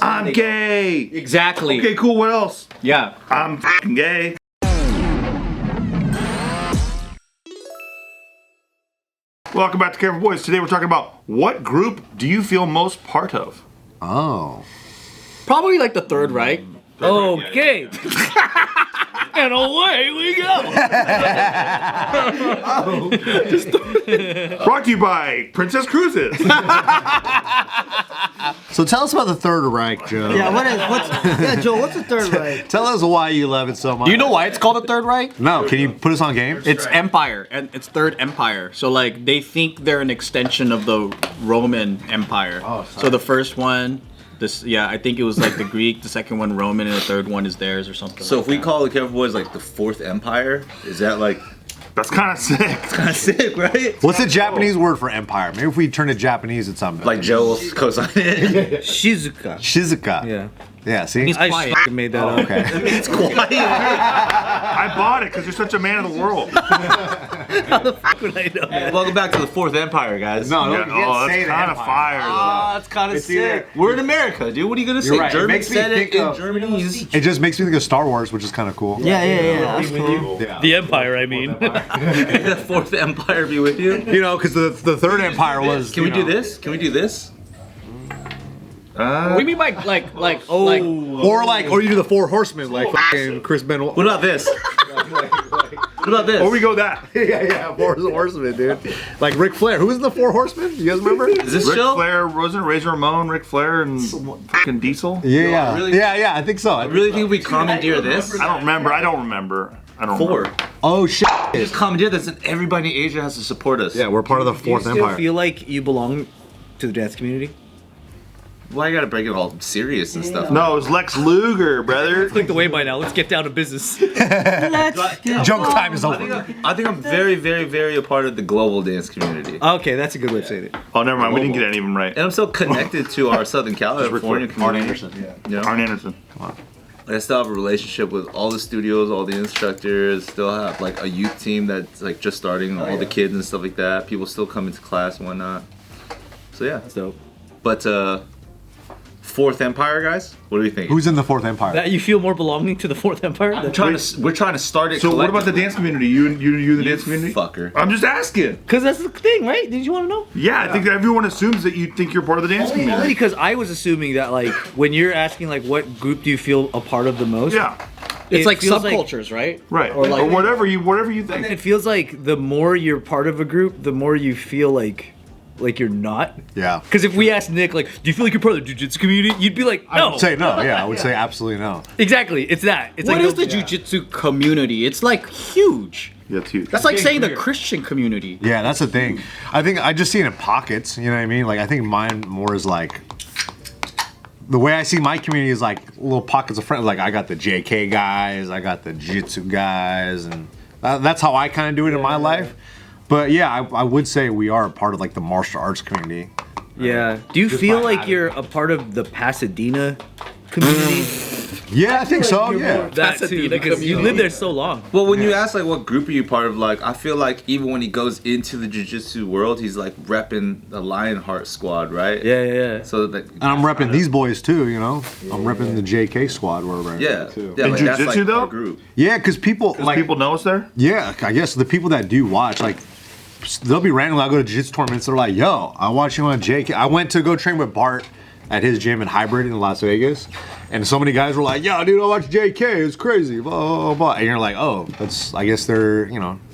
I'm gay. Exactly. Okay, cool. What else? Yeah. I'm f***ing gay. Welcome back to Careful Boys. Today we're talking about what group do you feel most part of? Oh. Probably like the Third Reich. Okay. And away we go. Brought to you by Princess Cruises. So tell us about the Third Reich, Joe. Yeah, Joe, what's the Third Reich? Tell us why you love it so much. Do you know why it's called the Third Reich? No, can you put us on game? It's Empire, and it's Third Empire. So like they think they're an extension of the Roman Empire. Oh, so the first one, I think it was like the Greek, the second one Roman, and the third one is theirs or something. So like if we that. call the Careful Boys like the Fourth Empire, is that like That's kind of sick. kind of sick, right? What's the Japanese word for empire? Maybe if we turn it Japanese, it's something. Like Joe will co-sign it. Shizuka. Shizuka. Yeah. Yeah, see? He's I quiet. f***ing made that up. Okay. It's quiet. I bought it because you're such a man of the world. How the fuck would I know that? Welcome back to the Fourth Empire, guys. No, Yeah, oh, that's kind of fire. Oh, that's kind of It's sick. either- We're in America, dude. What are you gonna say? right. It German makes me said it think in of- Germany's. It just makes me think of Star Wars, which is kind of cool. Yeah, that's cool. Yeah. The Empire, I mean. The Fourth Empire be with you. You know, because the Third Empire was. Can we you do know, this? Can we do this? What do you mean by like Or you do the Four Horsemen, like fucking Chris Benoit. What about this? What about this? Or we go that. yeah, Four Horsemen, dude. Like Ric Flair. Who was in the Four Horsemen? You guys remember? Is this Ric show? Flair, wasn't it Razor Ramon, Ric Flair, and fucking Diesel? Yeah, really? yeah, I think so. I really think we commandeer this. I don't remember. I don't remember. Four. Oh shit. Just commandeer this, and everybody in Asia has to support us. Yeah, we're part of the Fourth Do you still Empire. feel like you belong to the dance community? Why you gotta break it all serious and stuff? No, it was Lex Luger, brother. Click the way by now. Let's get down to business. Junk time is over. I think I'm very, very, very a part of the global dance community. Okay, that's a good way of saying it. Oh, never mind. We didn't get any of them right. And I'm so connected to our Southern California community. Yeah. Arn Anderson. I still have a relationship with all the studios, all the instructors. Still have like a youth team that's like just starting, all the kids and stuff like that. People still come into class and whatnot. So yeah. That's dope. But Fourth Empire, guys, what do we think? Who's in the Fourth Empire? That you feel more belonging to the Fourth Empire? we're trying to start it. So what about the collectively. dance community? You the dance community? Fucker. I'm just asking. Because that's the thing, right? Did you want to know? Yeah, I think that everyone assumes that you think you're part of the dance Only community. because I was assuming that, like, when you're asking, like, what group do you feel a part of the most? Yeah, it's it like feels subcultures, right? right. Or like whatever you And think. it feels like the more you're part of a group, the more you feel like you're not. Yeah. Because if we asked Nick, like, do you feel like you're part of the jiu-jitsu community? You'd be like, no. I would say no. Yeah, I would say absolutely no. Exactly. It's that. It's what like is the jiu-jitsu community? It's like huge. Yeah, it's huge. That's like saying the Christian community. Yeah, that's the thing. I think I just see it in pockets. You know what I mean? Like I think mine more is like the way I see my community is like little pockets of friends. Like I got the JK guys, I got the Jiu-Jitsu guys, and that's how I kind of do it in my life. But yeah, I would say we are a part of like the martial arts community. Yeah. Do you feel like you're a part of the Pasadena community? Yeah, I think so. Yeah. That too, because you lived there so long. Well, when you ask like what group are you part of, like I feel like even when he goes into the jiu-jitsu world, he's like repping the Lionheart squad, right? Yeah. So that And I'm repping these boys too. You know, I'm repping the JK squad where we're yeah, too. yeah, In like, that's jiu-jitsu, like though? our group. Yeah, because people Does like people know us there? Yeah, I guess the people that do watch, like, they'll be randomly. I'll go to jiu-jitsu tournaments. They're like, "Yo, I watch you on JK." I went to go train with Bart at his gym in Hybrid in Las Vegas, and so many guys were like, "Yo, dude, I watch JK. It's crazy." Blah, blah, blah. And you're like, "Oh, that's." I guess they're,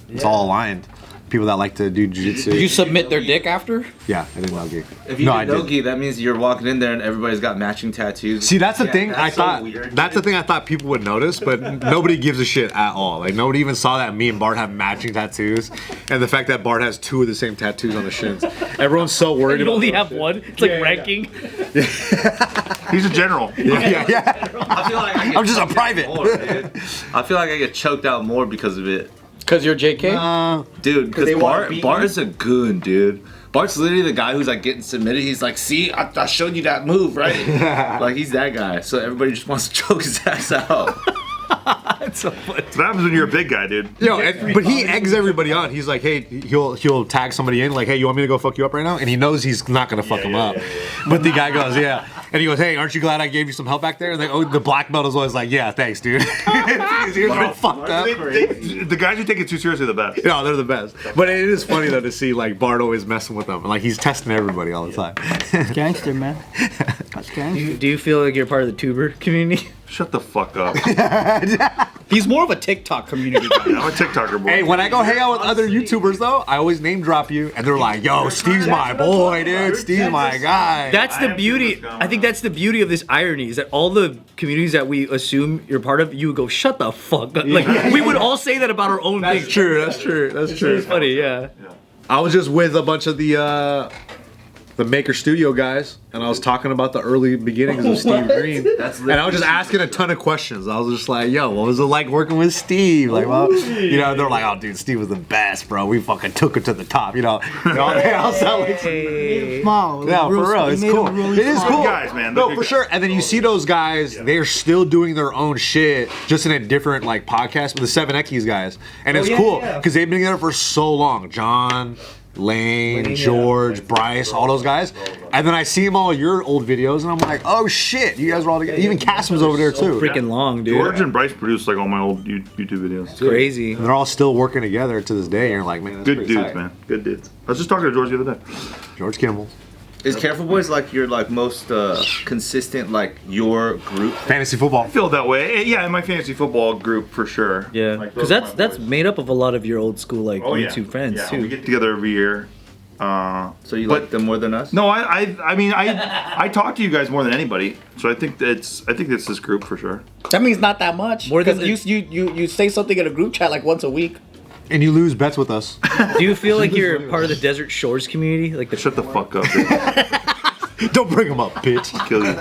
it's all aligned. People that like to do jiu-jitsu. Did you submit their dick after? Yeah, I did no-gi. If you No, do I no-gi, that means you're walking in there and everybody's got matching tattoos. See, that's the Yeah, thing. that's I so thought weird, that's the thing I thought people would notice, but nobody gives a shit at all. Like nobody even saw that me and Bart have matching tattoos, and the fact that Bart has two of the same tattoos on the shins. Everyone's so worried. You about only that have shit. one. It's like ranking. He's a general. Yeah. I feel like I get I'm just a choked out private. more, dude. I feel like I get choked out more because of it. Because you're JK? Dude, because they wanna beat Bart you? is a goon, dude. Bart's literally the guy who's like getting submitted. He's like, see, I showed you that move, right? Like he's that guy. So everybody just wants to choke his ass out. That's so funny. What happens when you're a big guy, dude? Yo, but he eggs everybody on. He's like, hey, he'll tag somebody in, like, hey, you want me to go fuck you up right now? And he knows he's not gonna fuck him up. But the guy goes, yeah. And he goes, hey, aren't you glad I gave you some help back there? And like, oh, the black belt is always like, yeah, thanks, dude. You're fucked up. The guys who take it too seriously are the best. No, they're the best. But it is funny though to see like Bart always messing with them. Like he's testing everybody all the time. Gangster, man. That's gangster. Do you feel like you're part of the tuber community? Shut the fuck up. He's more of a TikTok community guy. I'm a TikToker, boy. Hey, when I go hang out with other YouTubers though, I always name drop you, and they're like, "Yo, Steve's my boy, dude. Steve's my guy." That's the beauty. I think that's the beauty of this irony is that all the communities that we assume you're part of, you would go, shut the fuck up. Like, we would all say that about our own things. True. That's true. That's true. It's funny, yeah. I was just with a bunch of the Maker Studio guys, and I was talking about the early beginnings of Steve Greene. And I was just asking a ton of questions. I was just like, yo, what was it like working with Steve? Like, well, you know, they're like, oh, dude, Steve was the best, bro. We fucking took it to the top, you know. I'll sound like, Smile. yeah, for real, it's cool. It is cool. Guys, man. No, for sure. And then you see those guys, they're still doing their own shit, just in a different like podcast with the 7X's guys. And it's cool, because they've been together for so long. John, Lane, George, Bryce, all those guys. And then I see them all your old videos, and I'm like, oh shit, you guys are all together. Even Cass was over there too. Freaking long, dude. George and Bryce produced like all my old YouTube videos. It's crazy. And they're all still working together to this day. And you're like, man, that's Good pretty dudes, tight. man. Good dudes. I was just talking to George the other day. George Kimball. Is Careful Boys like your like most consistent like your group? Fantasy football. I feel that way. Yeah, in my fantasy football group for sure. Yeah, Like, because those are that's my boys. made up of a lot of your old school like Oh, yeah. YouTube friends Yeah, too. we get together every year. So you But- like them more than us? No, I mean I talk to you guys more than anybody, so I think it's this group for sure. That means not that much. More than Because you say something in a group chat like once a week. And you lose bets with us. Do you feel like you're part of the Desert Shores community? Like the Shut the fuck up, dude. Don't bring him up, bitch. I'll kill you.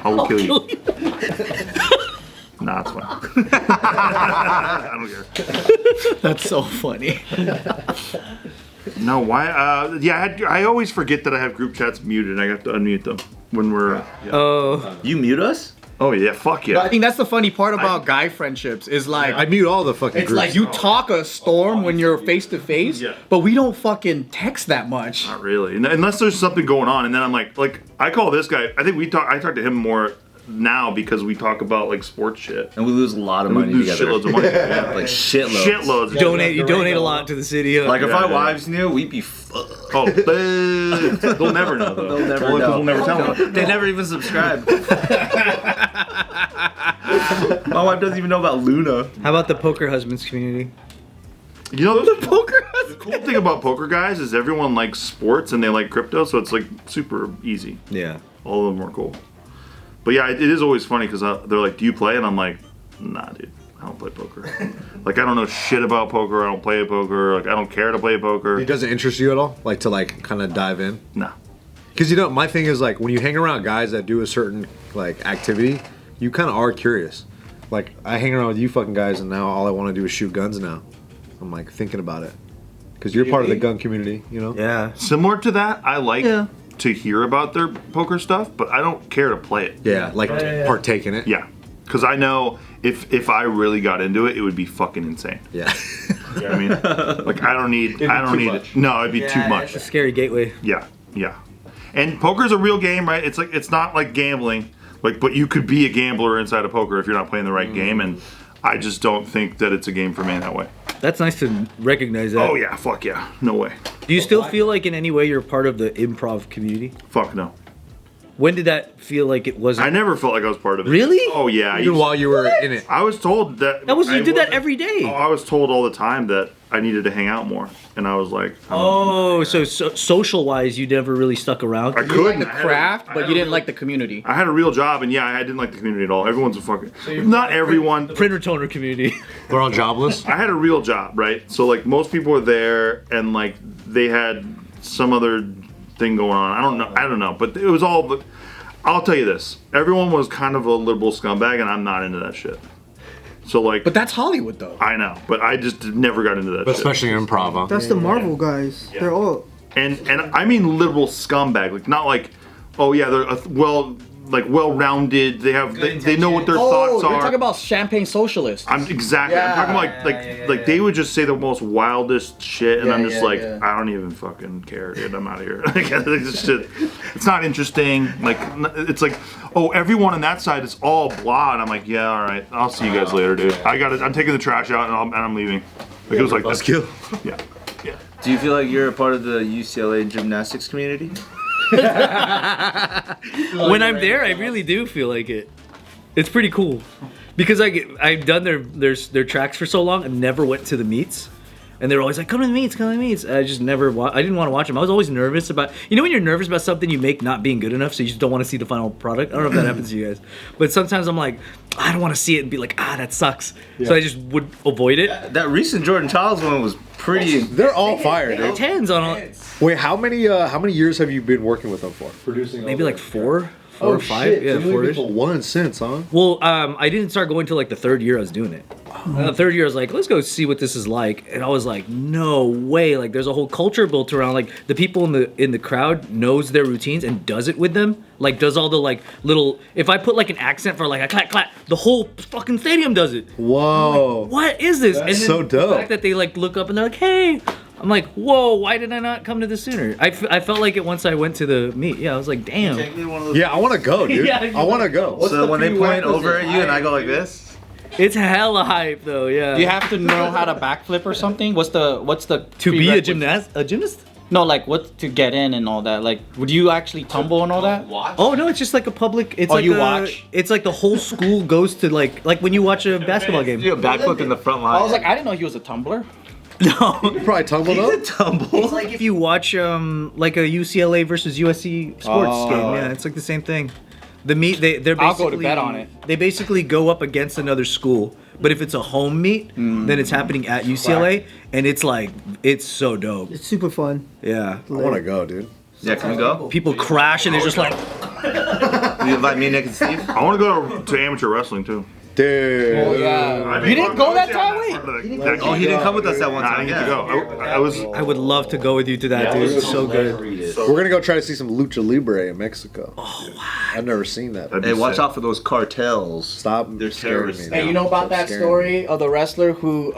I will kill you. Nah, it's fine. I don't care. That's so funny. No, why? I always forget that I have group chats muted. I have to unmute them when we're. Oh, You mute us? Oh yeah, fuck But I yeah. think that's the funny part about guy friendships is like I mute all the fucking it's groups. like you talk a storm when you're face to face, Yeah. but we don't fucking text that much. Not really, unless there's something going on, and then I'm like I call this guy. I think I talk to him more now because we talk about like sports shit. And we lose a lot of We money lose together. shitloads of money. Yeah. Like shitloads. Shitloads. you donate a lot to the city. Like if Yeah, our yeah. wives knew, we'd be fucked. Oh, they'll never know though. They'll never Only 'cause know. We'll never tell them. They never even subscribe. My wife doesn't even know about Luna. How about the poker husbands community? You know, the cool thing about poker guys is everyone likes sports and they like crypto, so it's like super easy. Yeah. All of them are cool. But yeah, it is always funny because they're like, "Do you play?" And I'm like, "Nah, dude, I don't play poker. Like, I don't know shit about poker. I don't play poker. Like, I don't care to play poker. It doesn't interest you at all? Like to like kind of dive in? Nah. Because you know, my thing is like when you hang around guys that do a certain like activity, you kind of are curious. Like I hang around with you fucking guys, and now all I want to do is shoot guns. Now I'm like thinking about it because you're part of the gun community, you know. Yeah. Similar to that, I like to hear about their poker stuff, but I don't care to play it. Yeah, like partake in it. Yeah, because I know if I really got into it, it would be fucking insane. Yeah. You know what I mean? Like I don't need much. No, it'd be too much. It's a scary gateway. Yeah, yeah. And poker's a real game, right? It's like it's not like gambling. Like, but you could be a gambler inside of poker if you're not playing the right game, and I just don't think that it's a game for me that way. That's nice to recognize that. Oh yeah, fuck yeah, no way. Do you still feel like in any way you're part of the improv community? Fuck no. When did that feel like it wasn't? I never felt like I was part of it. Really? Oh yeah. I Even used- while you were in it. I was told that. You did that wasn't- every day. Oh, I was told all the time that I needed to hang out more, and I was like, Oh, so social wise, you never really stuck around. I You couldn't. like the I had a- craft, I but had you a didn't real- like the community. I had a real job, and yeah, I didn't like the community at all. Everyone's a fucking. Not everyone. Printer toner community. They're all jobless. I had a real job, right? So like most people were there, and like they had some other thing going on. I don't know, but it was all. I'll tell you this: everyone was kind of a liberal scumbag, and I'm not into that shit. So like, But that's Hollywood though. I know, but I just never got into that But shit. especially in improv, huh? That's the Marvel guys. They're all. And I mean liberal scumbag, like not like, oh yeah, they're well, like well-rounded. They know what their thoughts are. You're talking about champagne socialists. I'm talking about like they would just say the most wildest shit, and I'm just like, I don't even fucking care, dude. I'm out of here. It's not interesting. Like it's like, oh, everyone on that side is all blah, and I'm like, yeah, all right, I'll see you guys later, dude. I'm taking the trash out and I'm leaving. Like it was like Let's kill. Yeah. Do you feel like you're a part of the UCLA gymnastics community? When I'm there, I really do feel like it. It's pretty cool because I've done their tracks for so long and never went to the meets, and they're always like, "Come to the meets, come to the meets." I just never. I didn't want to watch them. I was always nervous about. You know when you're nervous about something you make not being good enough, so you just don't want to see the final product. I don't know if that happens to you guys, but sometimes I'm like, I don't want to see it and be like, that sucks. So I just would avoid it. That recent Jordan Childs one was pretty. They're all fire, dude. Tens on all. Wait, how many years have you been working with them for? Producing Maybe like four or five. Shit. Yeah, So you've only been 4 for one since, huh? Well, I didn't start going till like the third year I was doing it. And the third year I was like, let's go see what this is like. And I was like, no way. Like there's a whole culture built around like the people in the crowd knows their routines and does it with them. Like does all the like little, if I put like an accent for like a clap clap, the whole fucking stadium does it. Whoa. What is this? That's and so dope. The fact that they like look up and they're like, hey. I'm like, whoa, why did I not come to this sooner? I felt like it once I went to the meet. Yeah, I was like, damn. Yeah, I want to go, dude. Yeah, I want to go. So when they point over at you and I go like this, It's hella hype though, yeah. Do you have to know how to backflip or something? What's the to be a prerequisite? gymnast? No, like what to get in and all that. Like, would you actually tumble and all that? Oh no, it's just like a public. It's Oh, like you watch? It's like the whole school goes to like when you watch a basketball game. do a backflip in the front line. I was like, I didn't know he was a tumbler. No, You probably tumbled up. tumble. it's like if you watch like a UCLA versus USC sports Oh. game. Yeah, it's like the same thing. The meet they're basically. I'll go to bet on it. They basically go up against another school, but if it's a home meet, then it's happening at UCLA, and it's like it's so dope. It's super fun. Yeah, I want to go, dude. Yeah, can we go? people crash and they're just like. You invite me, Nick, and Steve? I want to go to amateur wrestling too. Dude. Oh yeah. You didn't go that time, wait. Oh, he didn't come with us that one Nah, I time. didn't get Yeah. to go. I was. I would love to go with you to that, dude. It's so good. We're gonna go try to see some lucha libre in Mexico. Oh wow! I've never seen that. That'd be Hey, watch sick. out for those cartels. Stop. They're scaring terrorists. me. Hey, now. you know about Stop that scaring story of the wrestler who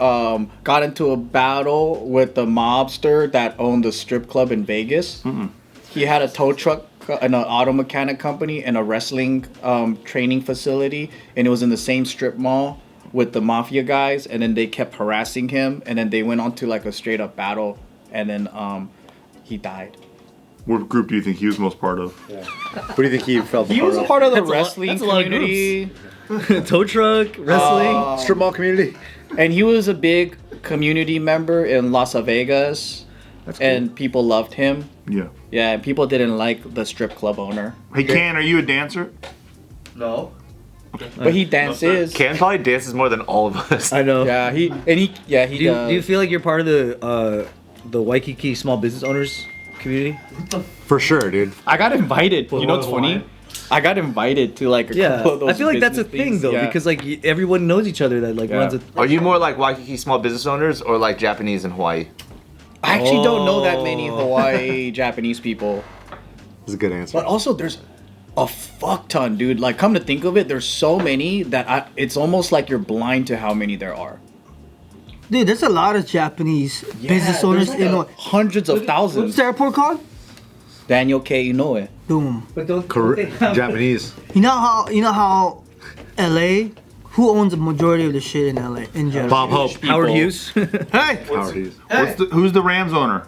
got into a battle with the mobster that owned the strip club in Vegas? He had a tow truck and an auto mechanic company and a wrestling training facility, and it was in the same strip mall with the mafia guys, and then they kept harassing him, and then they went on to like a straight up battle, and then he died. What group do you think he was most part of? What do you think he felt? He was a part of the That's a lot- wrestling that's a lot of community. Tow truck wrestling. Strip mall community. And he was a big community member in Las Vegas, and people loved him. Yeah. Yeah, and people didn't like the strip club owner, Hey, Ken, are you a dancer? No. but he dances. Ken probably dances more than all of us. I know. Yeah, he Do you feel like you're part of the Waikiki small business owners community? For sure, dude. I got invited. You know what's funny? I got invited to like a couple of those I feel like that's a business thing things. though Yeah. because like everyone knows each other that like runs a. Are you more like Waikiki small business owners or like Japanese in Hawaii? I actually don't know that many Hawaii Japanese people, That's a good answer. but also there's a fuck ton, dude. Like, come to think of it, there's so many that it's almost like you're blind to how many there are. Dude, there's a lot of Japanese business owners there's in like hundreds of What's thousands. the airport called? Daniel K. Inoue. Boom. But don't. Japanese. You know how LA? Who owns the majority of the shit in LA in general? Bob Hope. Howard Hughes. Hey, Howard Hughes. Who's the Rams owner?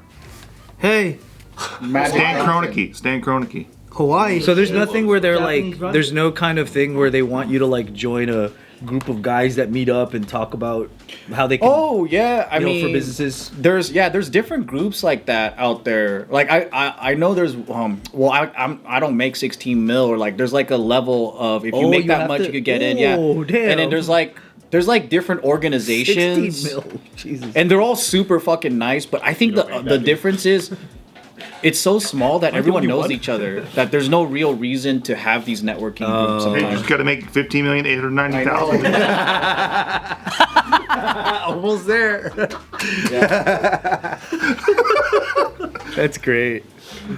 hey, Stan Kroenke. Stan Kroenke. Hawaii. So there's nothing where they're Japanese like, run. there's no kind of thing where they want you to like join a group of guys that meet up and talk about how they can, Oh yeah, I you know, mean, for businesses. there's different groups like that out there. Like I know there's well I don't make 16 mil, or like there's like a level of if you Oh, make you that have much to- you could get in, yeah. Oh, damn. And then there's like different organizations, 16 mil. Jesus. and they're all super fucking nice. But I think the difference is. It's so small that everyone knows each other. That there's no real reason to have these networking groups. Hey, you Sometimes. just got to make 15,890,000. Almost there. That's great.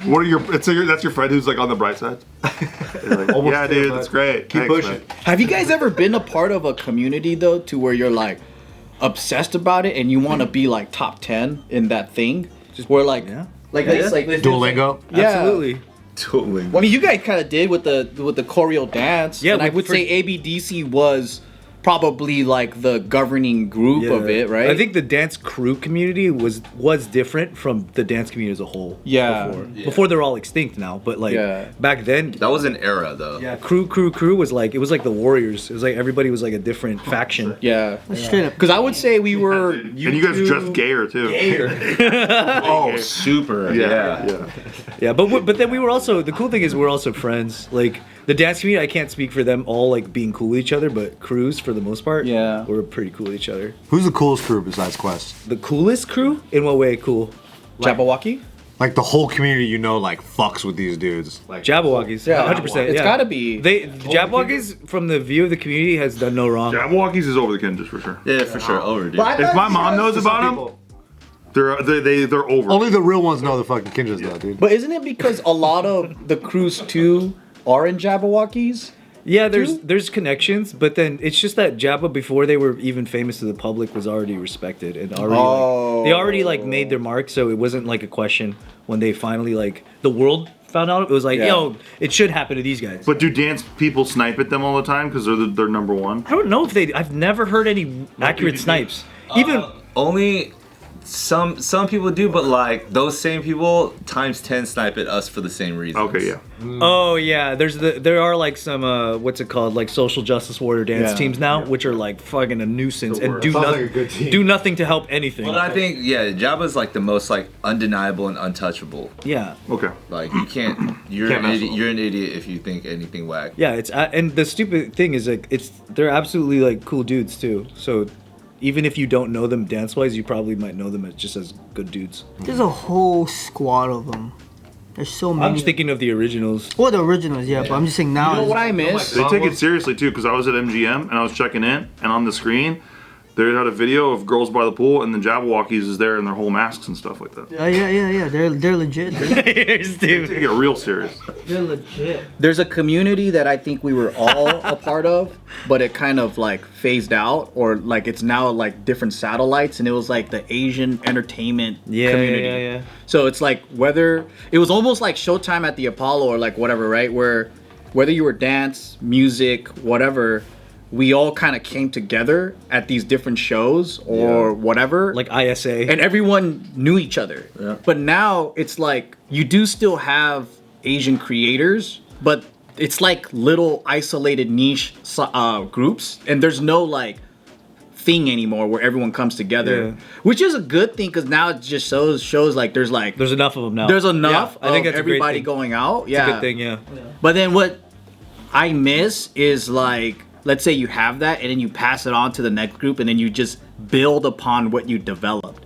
What are your? That's your friend who's like on the bright side. Like, yeah, dude, that's great. Keep Thanks, pushing. man. Have you guys ever been a part of a community though, to where you're like obsessed about it and you want to be like top 10 in that thing? Just where like, Yeah. like this, like this. Duolingo. Yeah. Absolutely. Totally. Well, I mean, you guys kind of did with the choreo dance. Yeah, and I with- would say ABDC was probably like the governing group of it, right? I think the dance crew community was different from the dance community as a whole. Yeah. Before they're all extinct now, but like Yeah. back then, That was an era though. yeah, crew was like, it was like the Warriors. It was like everybody was like a different faction. Yeah. Straight up. Because I would say we were. And you guys dressed gayer too. Oh, super. Yeah. Yeah, but then we were also, the cool thing is we're also friends. Like the dance community, I can't speak for them all like being cool with each other, but crews for the most part, Yeah. we're pretty cool with each other. Who's the coolest crew besides Quest? The coolest crew? In what way cool? Jabberwocky? Like the whole community, like fucks with these dudes. Like Jabbawockeez, Yeah. 100%. It's yeah. gotta be. Jabbawockeez, from the view of the community, has done no wrong. Jabbawockeez is over the Kinjaz for sure. Yeah, for sure. Over, dude. If my mom knows about them, they're over. only the real ones know the fucking Kinjaz though, dude. But isn't it because a lot of the crews too are in Jabberwockies? Yeah, there's connections, but then it's just that Jabba, before they were even famous to the public, was already respected and already like, they already like made their mark, so it wasn't like a question when they finally like the world found out. It was like, yo, it should happen to these guys. But do dance people snipe at them all the time because they're number one? I don't know if I've never heard any accurate snipes. Even Only some people do, but like those same people times 10 snipe at us for the same reason. Okay, yeah. oh yeah, there are like some what's it called, like social justice warrior dance Yeah. teams now, which are like fucking a nuisance and do Sounds like nothing a good team. do nothing to help anything. But I think Jabba's like the most like undeniable and untouchable. Yeah. Okay. Like you can't. You're Can't an mess idiot. with You're an idiot if you think anything whack. Yeah, it's and the stupid thing is like they're absolutely like cool dudes too. So even if you don't know them dance wise, you probably might know them as just as good dudes. There's a whole squad of them. There's so many. I'm just thinking of the originals. Well, the originals, yeah, but I'm just saying now. You know what I miss? They take it seriously too, because I was at MGM and I was checking in, and on the screen, they had a video of girls by the pool, and the Jabbawockeez is there in their whole masks and stuff like that. Yeah. They're legit. Here's They Steve. take it real serious. They're legit. There's a community that I think we were all a part of, but it kind of like phased out, or like it's now like different satellites, and it was like the Asian entertainment community. Yeah. So it's like whether it was almost like Showtime at the Apollo or like whatever, right? Where whether you were dance, music, whatever, we all kind of came together at these different shows or whatever. Like ISA. And everyone knew each other. Yeah. But now it's like you do still have Asian creators, but it's like little isolated niche groups, and there's no like thing anymore where everyone comes together, Yeah. which is a good thing because now it just shows like there's enough of them now. enough Yeah, I think of that's a great everybody thing. going out. It's Yeah, a good thing, yeah. But then what I miss is like, let's say you have that and then you pass it on to the next group and then you just build upon what you developed.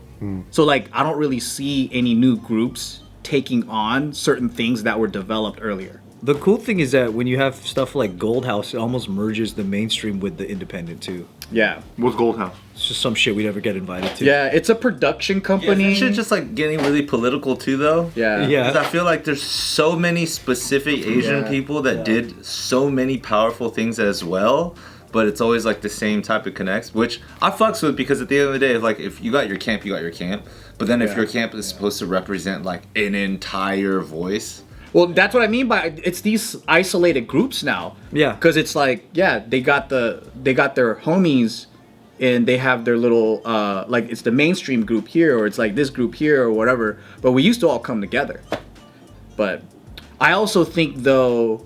So like I don't really see any new groups taking on certain things that were developed earlier. The cool thing is that when you have stuff like Gold House, it almost merges the mainstream with the independent too. Yeah. What's Gold House? It's just some shit we never get invited to. Yeah, it's a production company. Shit just like getting really political too, though. Yeah. Yeah. 'Cause I feel like there's so many specific Asian people that did so many powerful things as well, but it's always like the same type of connects, which I fucks with because at the end of the day, like if you got your camp, you got your camp. But then if your camp is supposed to represent like an entire voice, Well, that's what I mean by it's these isolated groups now. Yeah. Because it's like, yeah, they got their homies, and they have their little like it's the mainstream group here, or it's like this group here, or whatever. But we used to all come together. But I also think though,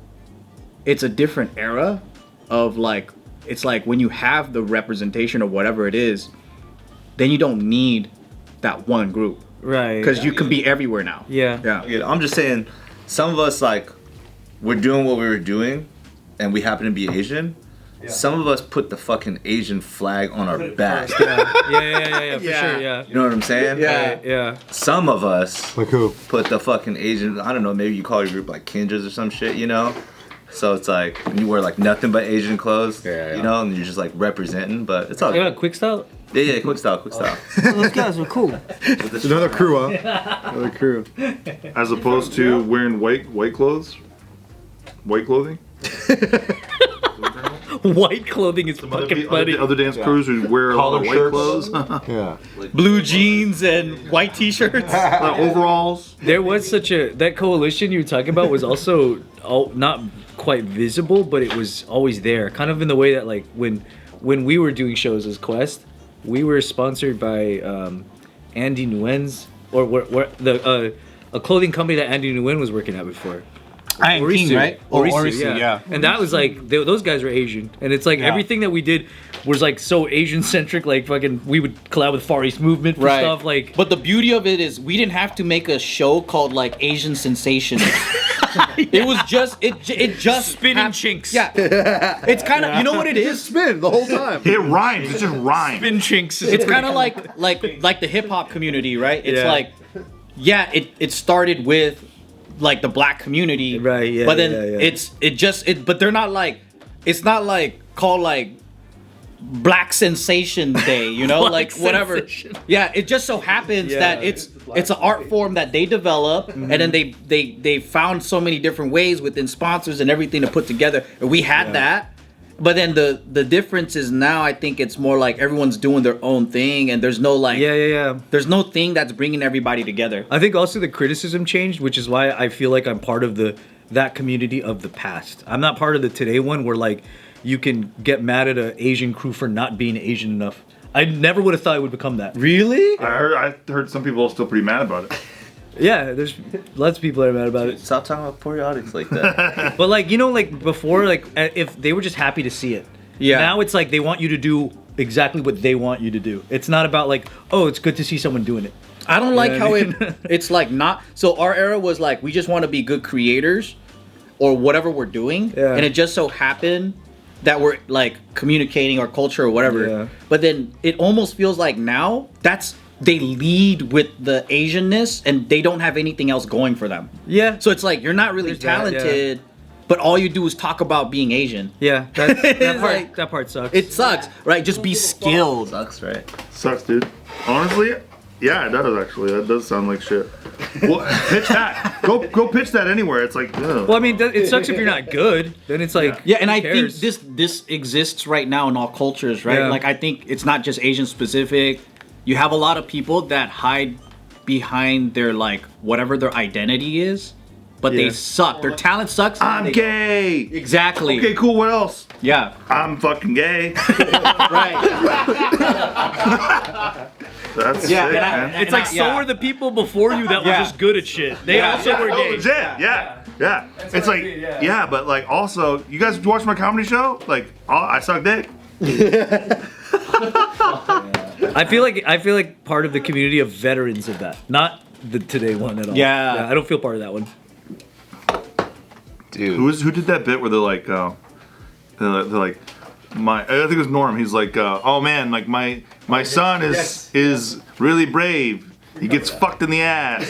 it's a different era of like it's like when you have the representation of whatever it is, then you don't need that one group Right. because you can be everywhere now. Yeah. Yeah. I'm just saying, some of us like we're doing what we were doing, and we happen to be Asian. Some of us put the fucking Asian flag on our back. Yeah, for Yeah. sure, yeah. You know what I'm saying? Yeah. Yeah. Some of us Like who? put the fucking Asian, I don't know, maybe you call your group like Kinjaz or some shit, you know? So it's like when you wear like nothing but Asian clothes, Yeah. you know, and you're just like representing. But it's all Yeah, good. quick style. Yeah, quick style. Those guys were cool. It's another crew, huh? Another crew. As opposed to wearing white clothes, white clothing. White clothing is fucking funny. Other dance crews who wear a lot of white Collared clothes, Yeah. Blue jeans and white t-shirts. like overalls. There was such a that coalition you were talking about was also not quite visible, but it was always there. Kind of in the way that like when we were doing shows as Quest, we were sponsored by Andy Nguyen's or a clothing company that Andy Nguyen was working at before. Iron King, right? Orisu, yeah. And that was like those guys were Asian, and it's like everything that we did was like so Asian centric. Like fucking, we would collab with Far East Movement for stuff. Like, but the beauty of it is we didn't have to make a show called like Asian Sensation. It was just it just spinning chinks. Yeah, it's kind of you know what it is. Spin the whole time. It rhymes. It just rhymes. Spin chinks. It's kind of like the hip hop community, right? It's Yeah. like it started with like the black community, Right, yeah, But then yeah. but they're not like it's not like called like Black Sensation Day, you know, Black like whatever. Sensation. Yeah, it just so happens that it's an art form that they develop, and then they found so many different ways within sponsors and everything to put together. And we had that. But then the difference is now I think it's more like everyone's doing their own thing, and there's no like yeah. there's no thing that's bringing everybody together. I think also the criticism changed, which is why I feel like I'm part of that community of the past. I'm not part of the today one where like you can get mad at an Asian crew for not being Asian enough. I never would have thought it would become that. Really? I heard some people are still pretty mad about it. Yeah, there's lots of people that are mad about it. Stop talking about periodics like that. But like, you know, like before, like if they were just happy to see it. Yeah. Now it's like they want you to do exactly what they want you to do. It's not about like, oh, it's good to see someone doing it. I don't like Yeah, how I mean- it's like not. So our era was like we just want to be good creators, or whatever we're doing, Yeah. and it just so happened that we're like communicating our culture or whatever. Yeah. But then it almost feels like now they lead with the Asianness and they don't have anything else going for them. Yeah. So it's like you're not really There's that, yeah. talented, but all you do is talk about being Asian. Yeah, Like- that part sucks. It sucks, right? Just be skilled. Sucks, right? Sucks, dude. Honestly, yeah, it does actually. That does sound like shit. Well, pitch that. Go pitch that anywhere. It's like, ugh. well, I mean, it sucks if you're not good. Then it's like, Yeah, and who I think cares? this exists right now in all cultures, right? Yeah. Like I think it's not just Asian specific. You have a lot of people that hide behind their like whatever their identity is, but Yeah. they suck. Their talent sucks. I'm gay. Exactly. Okay, cool. What else? Yeah. I'm fucking gay. Right. That's Yeah, sick, and I- man. it's like so yeah. were the people before you that were Yeah. just good at shit. They also were Oh, gay. legit. Yeah. It's like, yeah, but like also, you guys watch my comedy show? Like, I suck dick. I feel like part of the community of veterans of that, not the today one at all. Yeah. I don't feel part of that one. Dude. Who did that bit where they're like, they're like, I think it was Norm. He's like, oh man, like my son is really brave. He gets fucked in the ass.